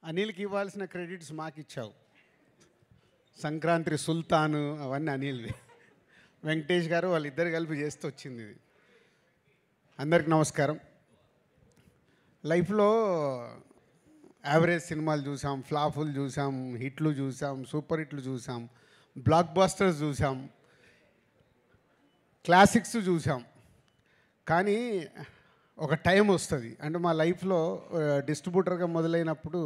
అనిల్కి ఇవ్వాల్సిన క్రెడిట్స్ మాకు ఇచ్చావు. సంక్రాంతి సుల్తాను అవన్నీ అనిల్వి. వెంకటేష్ గారు వాళ్ళిద్దరు కలిపి చేస్తూ వచ్చింది ఇది. అందరికి నమస్కారం. లైఫ్లో యావరేజ్ సినిమాలు చూసాం, ఫ్లాపులు చూసాం, హిట్లు చూసాం, సూపర్ హిట్లు చూసాం, బ్లాక్ బాస్టర్స్ చూసాం, క్లాసిక్స్ చూసాం. కానీ ఒక టైం వస్తుంది, అంటే మా లైఫ్లో డిస్ట్రిబ్యూటర్గా మొదలైనప్పుడు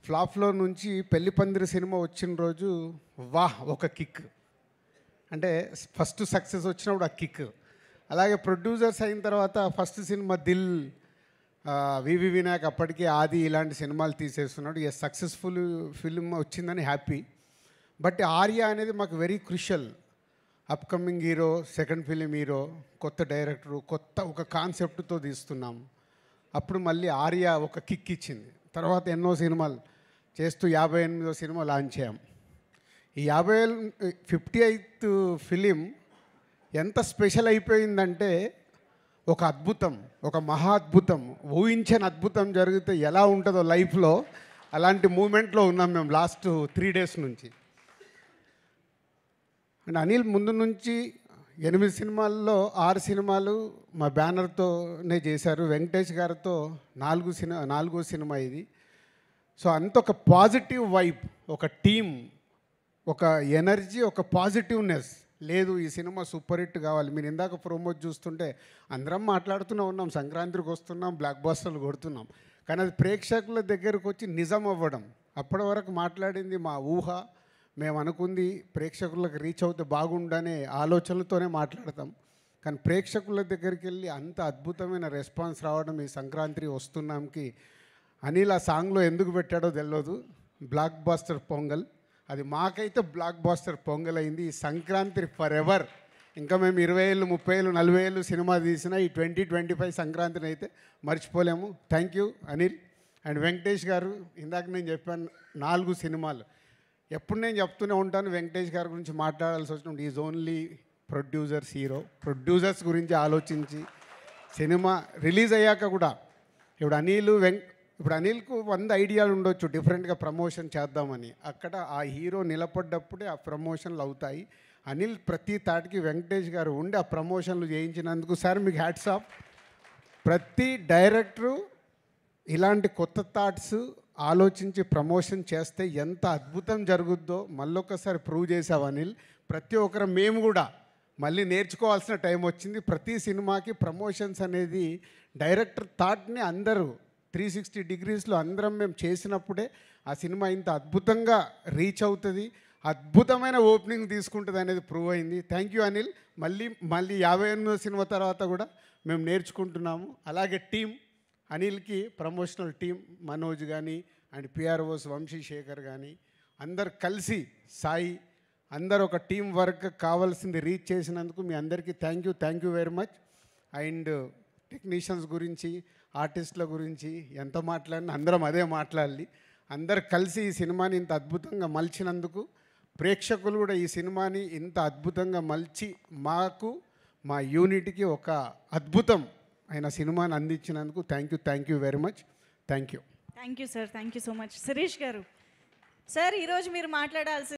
ఫ్లాప్లో నుంచి పెళ్లి పందిరి సినిమా వచ్చిన రోజు వాహ్ ఒక కిక్, అంటే ఫస్ట్ సక్సెస్ వచ్చినప్పుడు ఆ కిక్. అలాగే ప్రొడ్యూసర్స్ అయిన తర్వాత ఫస్ట్ సినిమా దిల్, వివి వినాయక్ అప్పటికి ఆది ఇలాంటి సినిమాలు తీసేస్తున్నాడు. ఏ సక్సెస్ఫుల్ ఫిల్మ్ వచ్చిందని హ్యాపీ. బట్ ఆర్య అనేది మాకు very crucial. Upcoming hero, second film hero, కొత్త డైరెక్టరు, కొత్త ఒక కాన్సెప్ట్తో తీస్తున్నాం. అప్పుడు మళ్ళీ ఆర్య ఒక కిక్ ఇచ్చింది. తర్వాత ఎన్నో సినిమాలు చేస్తూ 58వ సినిమా లాంచ్ అయ్యాం. ఈ 58th ఫిలిం ఎంత స్పెషల్ అయిపోయిందంటే ఒక అద్భుతం, ఒక మహా అద్భుతం, ఊహించని అద్భుతం జరిగితే ఎలా ఉంటుందో లైఫ్లో అలాంటి మూమెంట్లో ఉన్నాం మేము లాస్ట్ 3 days నుంచి. అండ్ అనిల్ ముందు నుంచి 8 సినిమాల్లో 6 సినిమాలు మా బ్యానర్తోనే చేశారు. వెంకటేష్ గారితో 4వ సినిమా ఇది. సో అంత ఒక పాజిటివ్ వైబ్, ఒక టీమ్, ఒక ఎనర్జీ, ఒక పాజిటివ్నెస్. లేదు ఈ సినిమా సూపర్ హిట్ కావాలి. మీరు ఇందాక ప్రోమోట్ చూస్తుంటే అందరం మాట్లాడుతూనే ఉన్నాం, సంక్రాంతికి వస్తున్నాం, బ్లాక్ బాస్టర్లు కొడుతున్నాం. కానీ అది ప్రేక్షకుల దగ్గరకు వచ్చి నిజం అవ్వడం. అప్పటి వరకు మాట్లాడింది మా ఊహ, మేము అనుకుంది ప్రేక్షకులకు రీచ్ అవుతే బాగుండనే ఆలోచనలతోనే మాట్లాడతాం. కానీ ప్రేక్షకుల దగ్గరికి వెళ్ళి అంత అద్భుతమైన రెస్పాన్స్ రావడం ఈ సంక్రాంతి వస్తున్నాంకి అనిల్ ఆ సాంగ్లో ఎందుకు పెట్టాడో తెలియదు. బ్లాక్ బాస్టర్ పొంగల్, అది మాకైతే బ్లాక్ బాస్టర్ పొంగల్ అయింది. ఈ సంక్రాంతి ఫర్ ఎవర్. ఇంకా మేము 20 ఏళ్ళు, 30 ఏళ్ళు, 40 ఏళ్ళు సినిమా తీసినా ఈ 2025 సంక్రాంతిని అయితే మర్చిపోలేము. Thank you Anil. And Venkatesh గారు, ఇందాక నేను చెప్పాను 4 సినిమాలు. ఎప్పుడు నేను చెప్తూనే ఉంటాను వెంకటేష్ గారి గురించి మాట్లాడాల్సి వచ్చినప్పుడు is only producers hero. Producers గురించి ఆలోచించి సినిమా రిలీజ్ అయ్యాక కూడా ఇప్పుడు అనిల్కు 100 ఐడియాలు ఉండొచ్చు డిఫరెంట్గా ప్రమోషన్ చేద్దామని. అక్కడ ఆ హీరో నిలబడ్డప్పుడే ఆ ప్రమోషన్లు అవుతాయి. అనిల్ ప్రతి తాటికి వెంకటేష్ గారు ఉండి ఆ ప్రమోషన్లు చేయించినందుకు సార్ మీకు హ్యాట్స్ ఆఫ్. ప్రతి డైరెక్టరు ఇలాంటి కొత్త థాట్స్ ఆలోచించి ప్రమోషన్ చేస్తే ఎంత అద్భుతం జరుగుద్దో మళ్ళొకసారి ప్రూవ్ చేసావు అనిల్. ప్రతి ఒక్కరు మేము కూడా మళ్ళీ నేర్చుకోవాల్సిన టైం వచ్చింది. ప్రతి సినిమాకి ప్రమోషన్స్ అనేది డైరెక్టర్ థాట్ని అందరూ 360 degreesలో అందరం మేము చేసినప్పుడే ఆ సినిమా ఇంత అద్భుతంగా రీచ్ అవుతుంది, అద్భుతమైన ఓపెనింగ్ తీసుకుంటుంది అనేది ప్రూవ్ అయింది. Thank you Anil. మళ్ళీ 58వ సినిమా తర్వాత కూడా మేము నేర్చుకుంటున్నాము. అలాగే టీం అనిల్కి ప్రమోషనల్ టీం మనోజ్ కానీ అండ్ పిఆర్ఓస్ వంశీశేఖర్ కానీ అందరు కలిసి సాయి అందరు ఒక టీం వర్క్ కావాల్సింది రీచ్ చేసినందుకు మీ అందరికీ thank you very much. And technicians గురించి, ఆర్టిస్టుల గురించి ఎంత మాట్లాడినా అందరం అదే మాట్లాడాలి. అందరు కలిసి ఈ సినిమాని ఇంత అద్భుతంగా మలిచినందుకు, ప్రేక్షకులు కూడా ఈ సినిమాని ఇంత అద్భుతంగా మలిచి మాకు మా యూనిట్కి ఒక అద్భుతం అయిన సినిమాని అందించినందుకు thank you very much. Thank you sir. Thank you so much. Shirish గారు సార్, ఈరోజు మీరు మాట్లాడాల్సి